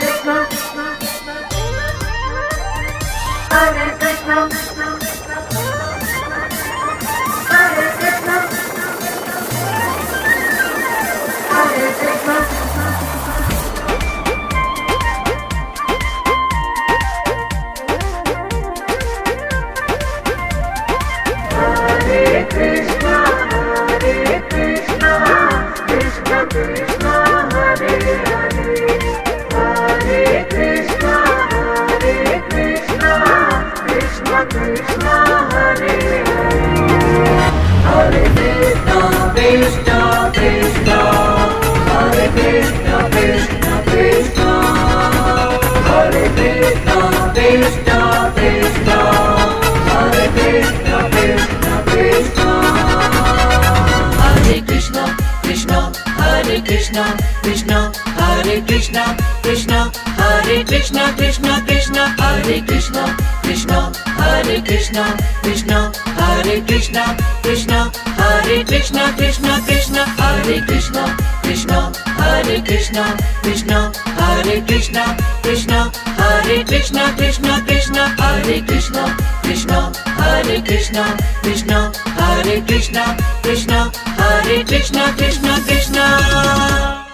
Krishna Krishna Hare Krishna Krishna Hare Krishna Krishna Krishna Hare Krishna Krishna Hare Krishna Krishna Hare Krishna Krishna Hare Krishna Krishna Krishna Hare Krishna Krishna Hare Krishna Krishna Hare Krishna Krishna Hare Krishna Krishna Krishna Hare Krishna Krishna Hare Krishna Krishna Hare Krishna Krishna Hare Krishna Krishna Krishna